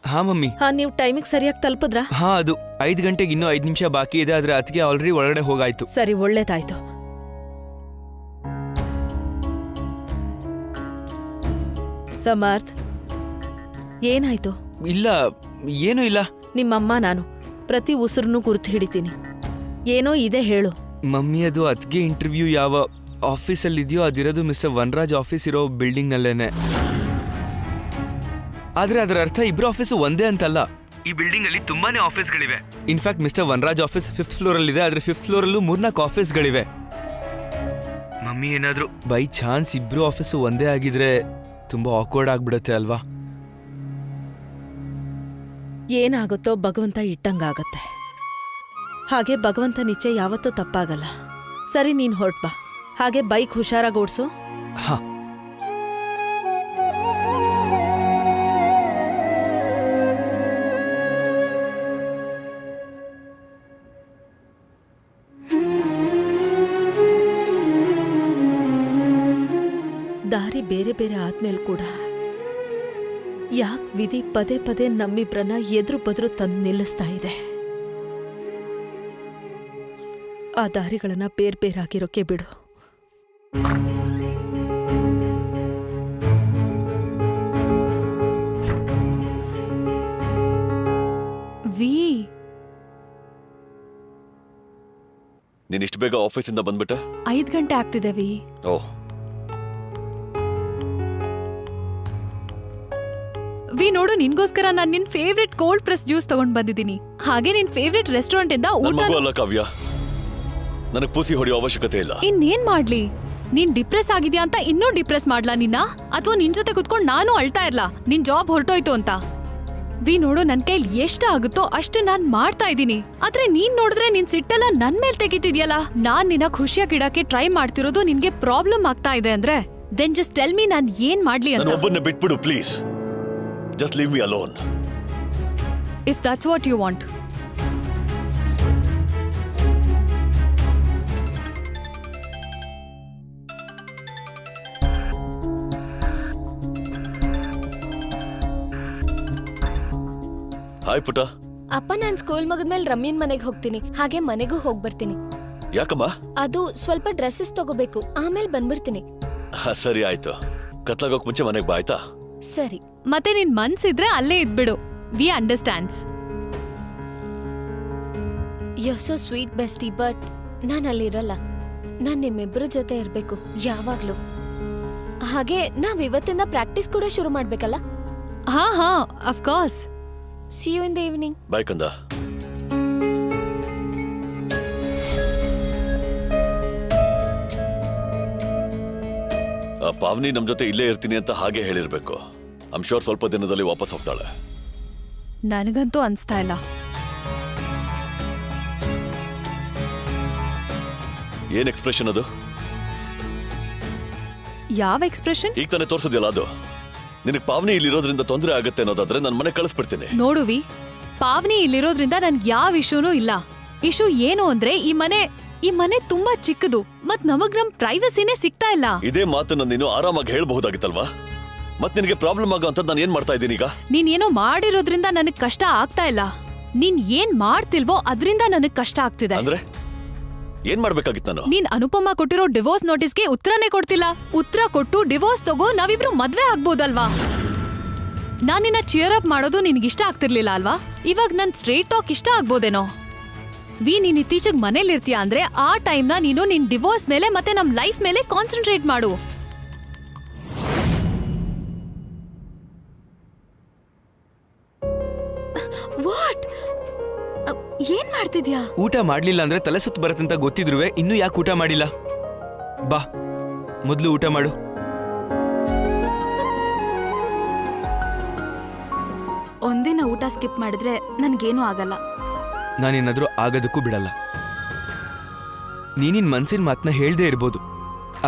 ಹಾ ಮಮ್ಮಿ. ನೀವು ಟೈಮಿಗೆ ಸರಿಯಾಗಿ ತಲುಪಿದ್ರಾ? ಹಾ, ಅದು 5 ಗಂಟೆಗೆ ಇನ್ನೂ 5 ನಿಮಿಷ ಬಾಕಿ ಇದೆ. ಆದ್ರೆ ಅದಕ್ಕೆ ಆಲ್ರೆಡಿ ಒಳಗಡೆ ಹೋಗಾಯ್ತು. ಸರಿ, ಒಳ್ಳೇದಾಯ್ತು. ಸಮರ್ಥ್, ಏನಾಯ್ತು? ಇಲ್ಲ, ಏನೂ ಇಲ್ಲ. ನಿಮ್ಮಮ್ಮ ನಾನು ಪ್ರತಿ ಉಸಿರನ್ನು ಗುರುತು ಹಿಡಿತೀನಿ. ಏನೋ ಇದೆ, ಹೇಳು. ಮಮ್ಮಿ, ಅದು ಅದ್ಗೆ ಇಂಟರ್ವ್ಯೂ ಯಾವ ಆಫೀಸಲ್ಲಿದೆಯೋ ಅದಿರೋದು ಮಿಸ್ಟರ್ ವನರಾಜ್ ಆಫೀಸ್ ಇರೋ ಬಿಲ್ಡಿಂಗ್ನಲ್ಲೇನೆ. ಆದ್ರೆ ಅದರ ಅರ್ಥ ಇಬ್ರು ಆಫೀಸು ಒಂದೇ ಅಂತಲ್ಲ. ಈ ಬಿಲ್ಡಿಂಗ್ ಅಲ್ಲಿ ತುಂಬಾನೇ ಆಫೀಸ್ಗಳಿವೆ. In fact mister Vanaraj office 5th floor ಅಲ್ಲಿ ಇದೆ. ಆದ್ರೆ 5th ಫ್ಲೋರ್ ಅಲ್ಲೂ 3-4 ಆಫೀಸ್ಗಳಿವೆ. ಮಮ್ಮಿ, ಏನಾದ್ರು ಬೈ ಚಾನ್ಸ್ ಇಬ್ರು ಆಫೀಸು ಒಂದೇ ಆಗಿದ್ರೆ ತುಂಬಾ ಆಕ್ವರ್ಡ್ ಆಗ್ಬಿಡುತ್ತೆ ಅಲ್ವಾ? ಏನಾಗುತ್ತೋ ಭಗವಂತ ಇಟ್ಟಂಗಾಗತ್ತೆ. ಹಾಗೆ ಭಗವಂತನ ಇಚ್ಛೆ ಯಾವತ್ತೂ ತಪ್ಪಾಗಲ್ಲ. ಸರಿ, ನೀನ್ ಹೊರಟ್ಬಾ. ಹಾಗೆ ಬೈಕ್ ಹುಷಾರಾಗಿ ಓಡ್ಸು. ಹಾ. ದಾರಿ ಬೇರೆ ಬೇರೆ ಆದ್ಮೇಲೆ ಕೂಡ ಯಾಕೆ ವಿಧಿ ಪದೇ ಪದೇ ನಮ್ಮಿಬ್ರನ್ನ ಎದುರು ಬದ್ರು ತಂದು ನಿಲ್ಲಿಸ್ತಾ ಇದೆ? ಆ ದಾರಿಗಳನ್ನ ಬೇರ್ಬೇರಾಗಿರೋಕೆ ಬಿಡು. ನೀನ್ ಇಷ್ಟು ಬೇಗ ಆಫೀಸಿಂದ ಬಂದ್ಬಿಟ್ಟೆ? 5 ಗಂಟೆ ಆಗ್ತಿದೆ ವಿ. ಓಹ್, ವಿ ನೋಡು, ನಿನ್ಗೋಸ್ಕರ ನಾನು ನಿನ್ ಫೇವ್ರೆಟ್ ಕೋಲ್ಡ್ ಪ್ರೆಸ್ ಜ್ಯೂಸ್ ತಗೊಂಡ್ ಬಂದಿದ್ದೀನಿ. ಹಾಗೆ ನಿನ್ ಫೇವ್ರೆಟ್ ರೆಸ್ಟೋರೆಂಟ್ ಇಂದ ಊಟ. ಮಗು ಅಲ್ಲ ಕಾವ್ಯ, ನನಗೆ ಪೂಸಿ ಹೊಡೆಯೋ ಅವಶ್ಯಕತೆ ಇಲ್ಲ. ಇನ್ನೇನ್ ಮಾಡ್ಲಿ? ನೀನ್ ಡಿಪ್ರೆಸ್ ಆಗಿದ್ಯಾ ಅಂತ ಇನ್ನೂ ಡಿಪ್ರೆಸ್ ಮಾಡ್ಲಾ ನಿನ್ನ? ಅಥವಾ ನಿನ್ ಜೊತೆ ಕುತ್ಕೊಂಡು ನಾನು ಅಳ್ತಾ ಇರ್ಲಾ ನಿನ್ ಜಾಬ್ ಹೊರಟೋಯ್ತು ಅಂತ? ವಿ ನೋಡು, ನನ್ ಕೈಲಿ ಎಷ್ಟು ಆಗುತ್ತೋ ಅಷ್ಟು ನಾನ್ ಮಾಡ್ತಾ ಇದ್ದೀನಿ. ಆದ್ರೆ ನೀನ್ ನೋಡಿದ್ರೆ ನಿನ್ ಸಿಟ್ಟೆಲ್ಲ ನನ್ ಮೇಲ್ ತೆಗಿತಿದ್ಯಲ್ಲ. ನಾನ್ ನಿನ್ನ ಖುಷಿಯಾಗಿಡಕ್ಕೆ ಟ್ರೈ ಮಾಡ್ತಿರೋದು ನಿನ್ಗೆ ಪ್ರಾಬ್ಲಮ್ ಆಗ್ತಾ ಇದೆ ಅಂದ್ರೆ ದೆನ್ ಜಸ್ಟ್ ಟೆಲ್ ಮೀ, ನಾನ್ ಏನ್ ಮಾಡ್ಲಿ ಅಂತ. ಒಬ್ಬನ್ನ ಬಿಟ್ಬಿಡು please. Just leave me alone. If that's what you want. Hi ಪುಟ. ಅಪ್ಪ, ನಾನ್ ಸ್ಕೂಲ್ ಮುಗಿದ್ಮೇಲೆ ರಮ್ಯನ್ ಮನೆಗೆ ಹೋಗ್ತೀನಿ. ಹಾಗೆ ಮನೆಗೂ ಹೋಗ್ಬರ್ತೀನಿ. ಯಾಕಮ್ಮ? ಅದು ಸ್ವಲ್ಪ ಡ್ರೆಸ್ಸಸ್ ತಗೋಬೇಕು, ಆಮೇಲೆ ಬಂದ್ಬಿಡ್ತೀನಿ. ಸರಿ ಆಯ್ತು. ಕತ್ಲಾಗೋಕ್ ಮುಂಚೆ ಮನೆಗೆ ಬಾ ಆಯ್ತಾ? ಸರಿ. ಮತ್ತೆ ನಿನ್ ಮನ್ಸಿದ್ರೆ ಅಲ್ಲೇ ಇದ್ಬಿಡು. We understands. You are so sweet bestie, but ನಾನು ಅಲ್ಲಿರಲ್ಲ. ನಾನ್ ನಿಮ್ಮಿಬ್ಬರ ಜೊತೆ ಇರ್ಬೇಕು ಯಾವಾಗ್ಲೂ. ಹಾಗೆ ನಾವ್ ಇವತ್ತಿಂದ ಪ್ರಾಕ್ಟೀಸ್ ಕೂಡ ಶುರು ಮಾಡ್ಬೇಕಲ್ಲ? ಹಾ ಹಾ, of course. See you in the evening. ಬಾಯ್ ಕಂದ. ಪಾವನಿ ನಮ್ ಜೊತೆ ಇಲ್ಲೇ ಇರ್ತೀನಿ ಅಂತ ಹಾಗೆ ಹೇಳಿರ್ಬೇಕು. ಐಮ್ ಶೋರ್ ಸ್ವಲ್ಪ ದಿನದಲ್ಲಿ ವಾಪಸ್ ಹೋಗ್ತಾಳೆ. ನನಗಂತೂ ಅನ್ಸ್ತಾ ಇಲ್ಲ. ಏನ್ ಎಕ್ಸ್ಪ್ರೆಷನ್ ಅದು? ಯಾವ ಎಕ್ಸ್ಪ್ರೆಷನ್? ಈಗ ತಾನೇ ತೋರ್ಸೋದಿಲ್ಲ ಅದು. ನಿನಗೆ ಪಾವನಿ ಇಲ್ಲಿರೋದ್ರಿಂದ ತೊಂದರೆ ಆಗುತ್ತೆ ಅನ್ನೋದಾದ್ರೆ ನಾನು ಮನೆ ಕಳಿಸ್ಬಿಡ್ತೀನಿ. ನೋಡುವಿ, ಪಾವನಿ ಇಲ್ಲಿರೋದ್ರಿಂದ ನನ್ಗೆ ಯಾವ ಇಶ್ಯೂನೂ ಇಲ್ಲ. ಇಶ್ಯೂ ಏನು ಅಂದ್ರೆ ಈ ಮನೆ ತುಂಬಾ ಚಿಕ್ಕದು ಮತ್ ನಮಗ್ ನಮ್ ಪ್ರೈವಸಿನೇ ಸಿಗ್ತಾ ಇಲ್ಲ. ಇದೇ ಮಾತನ್ನ ನೀನು ಆರಾಮಾಗಿ ಹೇಳ್ಬಹುದಾಗಿತ್ತಲ್ವಾ? ಮತ್ ನಿನಗೆ ಪ್ರಾಬ್ಲಮ್ ಆಗೋ ಅಂತ ನಾನು ಏನ್ ಮಾಡ್ತಾ ಇದ್ದೀನಿ ಈಗ? ನೀನ್ ಏನೋ ಮಾಡಿರೋದ್ರಿಂದ ನನಗ್ ಕಷ್ಟ ಆಗ್ತಾ ಇಲ್ಲ. ನೀನ್ ಏನ್ ಮಾಡ್ತಿಲ್ವೋ ಅದ್ರಿಂದ ನನಗ್ ಕಷ್ಟ ಆಗ್ತಿದೆ. ಅಂದ್ರೆ ಏನ್ ಮಾಡ್ಬೇಕಾಗಿತ್ತು ನಾನು? ನೀನ್ ಅನುಪಮ ಕೊಟ್ಟಿರೋ ಡಿವೋರ್ಸ್ ನೋಟಿಸ್ಗೆ ಉತ್ತರನೇ ಕೊಡ್ತಿಲ್ಲ. ಉತ್ತರ ಕೊಟ್ಟು ಡಿವೋರ್ಸ್ ತಗೋ, ನಾವಿಬ್ರು ಮದ್ವೆ ಆಗ್ಬೋದಲ್ವಾ? ನಾನ್ ನಿನ್ನ ಚಿಯರ್ ಅಪ್ ಮಾಡೋದು ನಿನ್ಗಿಷ್ಟ ಆಗ್ತಿರ್ಲಿಲ್ಲ ಅಲ್ವಾ? ಇವಾಗ ನನ್ ಸ್ಟ್ರೇಟ್ ಟಾಕ್ ಇಷ್ಟ ಆಗ್ಬೋದೇನೋ? ವಿ, ನೀನ್ ಇತ್ತೀಚೆಗೆ ಮನೇಲಿರ್ತೀಯ ಅಂದ್ರೆ ಆ ಟೈಮ್ನ ನೀನು ನಿನ್ ಡಿವೋರ್ಸ್ ಮೇಲೆ ಮತ್ತೆ ನಮ್ ಲೈಫ್ ಮೇಲೆ ಕಾನ್ಸಂಟ್ರೇಟ್ ಮಾಡು. ವಾಟ್? ಏನ್ ಮಾಡ್ತಿದ್ಯಾ? ಊಟ ಮಾಡ್ಲಿಲ್ಲ ಅಂದ್ರೆ ತಲೆ ಸುತ್ತು ಬರತ್ತಂತ ಗೊತ್ತಿದ್ರುವೆ ಇನ್ನೂ ಯಾಕೆ ಊಟ ಮಾಡಿಲ್ಲ? ಬಾ, ಮೊದ್ಲು ಊಟ ಮಾಡು. ಒಂದಿನ ಊಟ ಸ್ಕಿಪ್ ಮಾಡಿದ್ರೆ ನನ್ಗೇನೂ ಆಗಲ್ಲ. ನಾನೇನಾದ್ರೂ ಆಗೋದಕ್ಕೂ ಬಿಡಲ್ಲ. ನೀನಿನ್ ಮನ್ಸಿನ ಮಾತನ್ನ ಹೇಳ್ದೇ ಇರ್ಬೋದು,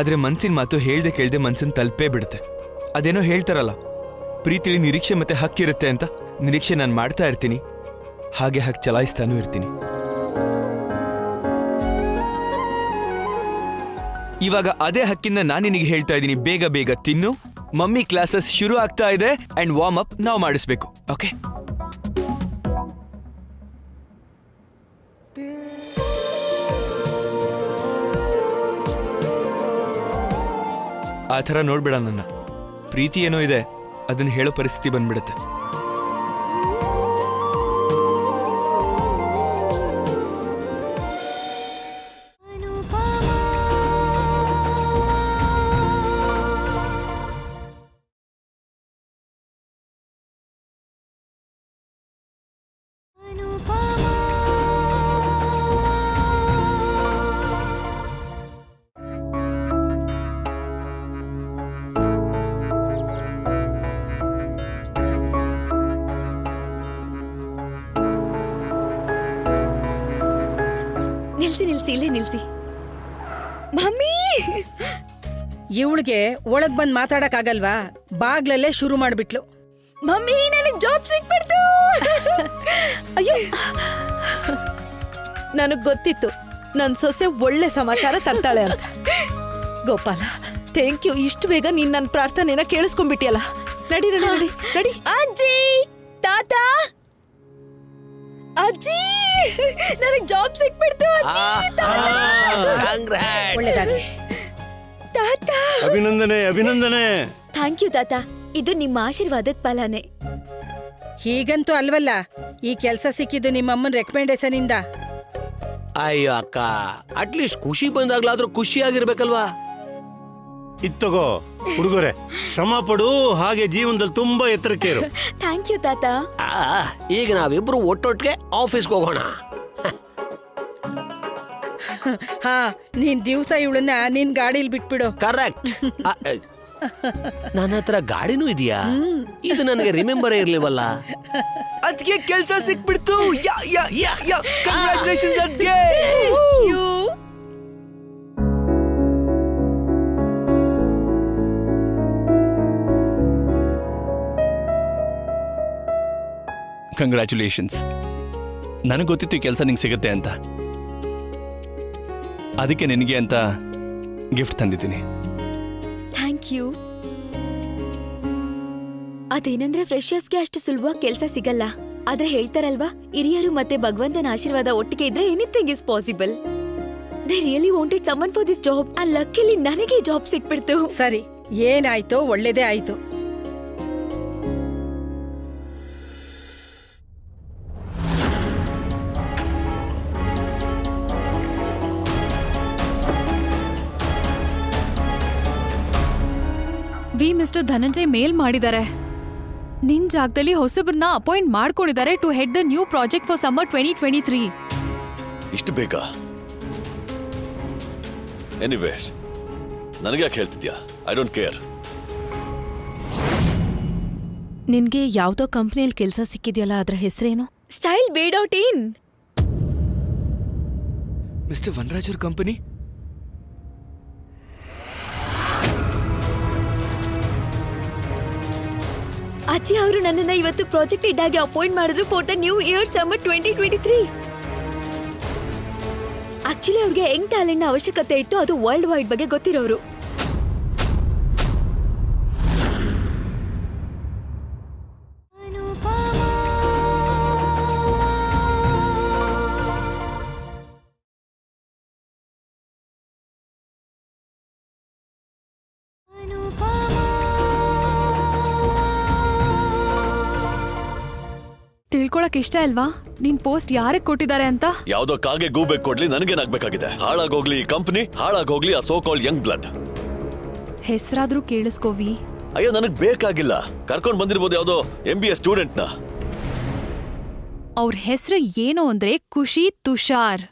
ಆದ್ರೆ ಮನ್ಸಿನ ಮಾತು ಹೇಳ್ದೆ ಕೇಳ್ದೆ ಮನ್ಸನ್ ತಲುಪೇ ಬಿಡುತ್ತೆ. ಅದೇನೋ ಹೇಳ್ತಾರಲ್ಲ, ಪ್ರೀತಿಲಿ ನಿರೀಕ್ಷೆ ಮತ್ತೆ ಹಕ್ಕಿರುತ್ತೆ ಅಂತ. ನಿರೀಕ್ಷೆ ನಾನು ಮಾಡ್ತಾ ಇರ್ತೀನಿ, ಹಾಗೆ ಹಕ್ ಚಲಾಯಿಸ್ತಾನೂ ಇರ್ತೀನಿ. ಇವಾಗ ಅದೇ ಹಕ್ಕಿಂದ ನಾನು ನಿನಗೆ ಹೇಳ್ತಾ ಇದ್ದೀನಿ, ಬೇಗ ಬೇಗ ತಿನ್ನು. ಮಮ್ಮಿ ಕ್ಲಾಸಸ್ ಶುರು ಆಗ್ತಾ ಇದೆ ಅಂಡ್ ವಾರ್ಮ್ ಅಪ್ ನಾವು ಮಾಡಿಸ್ಬೇಕು. ಓಕೆ? ಆ ಥರ ನೋಡ್ಬೇಡ ನನ್ನ. ಪ್ರೀತಿ ಏನೋ ಇದೆ, ಅದನ್ನ ಹೇಳೋ ಪರಿಸ್ಥಿತಿ ಬಂದ್ಬಿಡುತ್ತೆ. ನಿಲ್ಸಿ ಇಲ್ಲೇ ನಿಲ್ಸಿ. ಮಮ್ಮಿ, ಇವಳಿಗೆ ಒಳಗ್ ಬಂದ್ ಮಾತಾಡಕ್ಕಾಗಲ್ವಾ? ಬಾಗ್ಲಲ್ಲೇ ಶುರು ಮಾಡ್ಬಿಟ್ಲು. ಮಮ್ಮಿ ನನಗೆ ಜಾಬ್ ಸಿಕ್ಬಿಡ್ತು. ಅಯ್ಯೋ, ನನಗ್ ಗೊತ್ತಿತ್ತು ನನ್ ಸೊಸೆ ಒಳ್ಳೆ ಸಮಾಚಾರ ತರ್ತಾಳೆ ಅಂತ. Gopala, thank you. ಇಷ್ಟು ಬೇಗ ನೀನ್ ನನ್ನ ಪ್ರಾರ್ಥನೆನ ಕೇಳಿಸ್ಕೊಂಡ್ಬಿಟ್ಟಿಯಲ್ಲ. ನಡಿ ನಡಿ ನಡಿ ನಡಿ. ಅಜ್ಜಿ, ತಾತ, ಅಜ್ಜಿ, ನನಗೆ ಜಾಬ್ ಸಿಕ್ಬಿಡ್ತು. ಅಜ್ಜಿ, ಒಳ್ಳೇದಾಗ್ಲಿ. ತಾತ, ಅಭಿನಂದನೆ ಅಭಿನಂದನೆ. ಥ್ಯಾಂಕ್ ಯು ತಾತ, ಇದು ನಿಮ್ಮ ಆಶೀರ್ವಾದದ ಫಲನೇ. ಹೀಗಂತೂ ಅಲ್ವಲ್ಲ, ಈ ಕೆಲ್ಸ ಸಿಕ್ಕಿದ್ದು ನಿಮ್ಮಮ್ಮನ ರೆಕಮೆಂಡೇಶನ್ ಇಂದ. ಅಯ್ಯೋ ಅಕ್ಕ, ಅಟ್ಲೀಸ್ಟ್ ಖುಷಿ ಬಂದಾಗ್ಲಾದ್ರೂ ಖುಷಿಯಾಗಿರ್ಬೇಕಲ್ವಾ? ಇತ್ತಗೋ ಹುಡುಗರೆ, ಶ್ರಮ ಪಡು, ಹಾಗೆ ಜೀವನದಲ್ಲಿ ತುಂಬಾ ಎತ್ತರಕ್ಕೆ ಇರು. ಥ್ಯಾಂಕ್ ಯು ತಾತ. ಈಗ ನಾವಿಬ್ರು ಒಟ್ಟೊಟ್ಟಿಗೆ ಆಫೀಸ್ಗೆ ಹೋಗೋಣ. ಹಾ, ನೀನ್ ದಿವ್ಸ ಇವಳನ್ನ ನಿನ್ ಗಾಡಿಲಿ ಬಿಟ್ಬಿಡು. ಕರೆಕ್ಟ್. ನನ್ನ ಹತ್ರ ಗಾಡಿನೂ ಇದೆಯಾ? ಇದು ನನಗೆ ರಿಮೆಂಬರೇ ಇರ್ಲಿವಲ್ಲ. ಅದಕ್ಕೆ ಕೆಲಸ ಸಿಕ್ಬಿಡ್ತು. ಕಂಗ್ರಾಚುಲೇಷನ್ಸ್ ಅದ್ಗೆ. ಕಂಗ್ರ್ಯಾಚುಲೇಷನ್ಸ್. ನನಗೆ ಗೊತ್ತಿತ್ತು ಈ ಕೆಲಸ ನಿಂಗೆ ಸಿಗುತ್ತೆ ಅಂತ. ಅದಕ್ಕೆ ನಿನಗೆ ಅಂತ ಗಿಫ್ಟ್ ತಂದಿದ್ದೀನಿ. Thank you. ಅದೇನಂದ್ರೆ ಫ್ರೆಶರ್ಸ್ಗೆ ಅಷ್ಟು ಸುಲಭವಾಗಿ ಕೆಲಸ ಸಿಗಲ್ಲ. ಆದ್ರೆ ಹೇಳ್ತಾರಲ್ವಾ, ಹಿರಿಯರು ಮತ್ತೆ ಭಗವಂತನ ಆಶೀರ್ವಾದ ಒಟ್ಟಿಗೆ ಇದ್ರೆ anything is possible. They really wanted someone for this job. ಆ ಲಕ್ಕಿಲಿ ನನಗೆ ಜಾಬ್ ಸಿಕ್ಬಿಡ್ತು. ಸರಿ, ಏನಾಯ್ತೋ ಒಳ್ಳೇದೇ ಆಯ್ತು. ಮಿಸ್ಟರ್ ಧನಂಜಯ್ ಮೇಲ್ ಮಾಡಿದ್ದಾರೆ. ನಿನ್ ಜಾಗದಲ್ಲಿ ಹೊಸಬ್ರನ್ನ ಅಪಾಯಿಂಟ್ ಮಾಡ್ಕೊಂಡಿದ್ದಾರೆ to head the new project for summer 2023. ಇಷ್ಟು ಬೇಗ? ಎನಿವೇ, ನನಗೆ ಯಾಕೆ ಹೇಳ್ತಿದ್ಯಾ? I don't care. ನಿನ್ಗೆ ಯಾವ್ದೋ ಕಂಪ್ನಿಯಲ್ಲಿ ಕೆಲಸ ಸಿಕ್ಕಿದ್ಯಲ್ಲ, ಅದ್ರ ಹೆಸರೇನು? ಸ್ಟೈಲ್ ಬೇಡೌಟ್ ಇನ್. ಮಿಸ್ಟರ್ ವನರಾಜ್ ಅವ್ರ ಕಂಪನಿ? ಅಜ್ಜಿ ಅವರು ನನ್ನನ್ನ ಇವತ್ತು ಪ್ರಾಜೆಕ್ಟ್ ಹೆಡ್ ಆಗಿ ಅಪಾಯಿಂಟ್ ಮಾಡಿದ್ರು for the new year summer 2023. Actually ಅವ್ರಿಗೆ ಯಂಗ್ ಟ್ಯಾಲೆಂಟ್ ನ ಅವಶ್ಯಕತೆ ಇತ್ತು, ಅದು ವರ್ಲ್ಡ್ ವೈಡ್ ಬಗ್ಗೆ ಗೊತ್ತಿರೋರು. ತಿಳ್ಕೊಳಕ್ ಇಷ್ಟ ಅಲ್ವಾ ನಿನ್ ಪೋಸ್ಟ್ ಯಾರಿಗೆ ಕೊಟ್ಟಿದ್ದಾರೆ ಅಂತ? ಯಾವ್ದೋ ಕಾಗೆ ಗೂಬೆ ಕೊಡ್ಲಿ, ನನಗೇನಾಗ್ಬೇಕಾಗಿದೆ? ಹಾಳಾಗೋಗ್ಲಿ ಈ ಕಂಪನಿ, ಹಾಳಾಗೋಗ್ಲಿ ಆ ಸೋ ಕಾಲ್ಡ್ ಯಂಗ್ ಬ್ಲಡ್. ಹೆಸರಾದ್ರೂ ಕೇಳಿಸ್ಕೋವಿ. ಅಯ್ಯೋ, ನನಗ್ ಬೇಕಾಗಿಲ್ಲ. ಕರ್ಕೊಂಡ್ ಬಂದಿರ್ಬೋದು ಯಾವ್ದೋ MBA ಸ್ಟೂಡೆಂಟ್ ನ. ಅವ್ರ ಹೆಸರು ಏನು ಅಂದ್ರೆ ಖುಷಿ ತುಷಾರ್.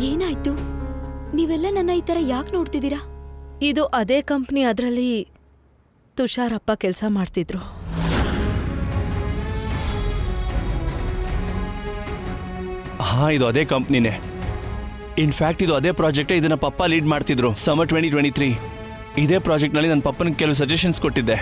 ಏನಾಯ್ತು? ನೀವೆಲ್ಲ ನನ್ನ ಈ ತರ ಯಾಕೆ ನೋಡ್ತಿದ್ದೀರಾ? ಇದು ಅದೇ ಕಂಪ್ನಿ, ಅದರಲ್ಲಿ ತುಷಾರಪ್ಪ ಕೆಲಸ ಮಾಡ್ತಿದ್ರು. ಹಾ, ಇದು ಅದೇ ಕಂಪ್ನಿನೇ. ಇನ್ಫ್ಯಾಕ್ಟ್ ಇದು ಅದೇ ಪ್ರಾಜೆಕ್ಟ್ ಇದನ್ನ ಪಪ್ಪ ಲೀಡ್ ಮಾಡ್ತಿದ್ರು ಸಮರ್ 2023. ಇದೇ ಪ್ರಾಜೆಕ್ಟ್ನಲ್ಲಿ ನನ್ನ ಪಪ್ಪನಿಗೆ ಕೆಲವು ಸಜೆಷನ್ಸ್ ಕೊಟ್ಟಿದ್ದೆ.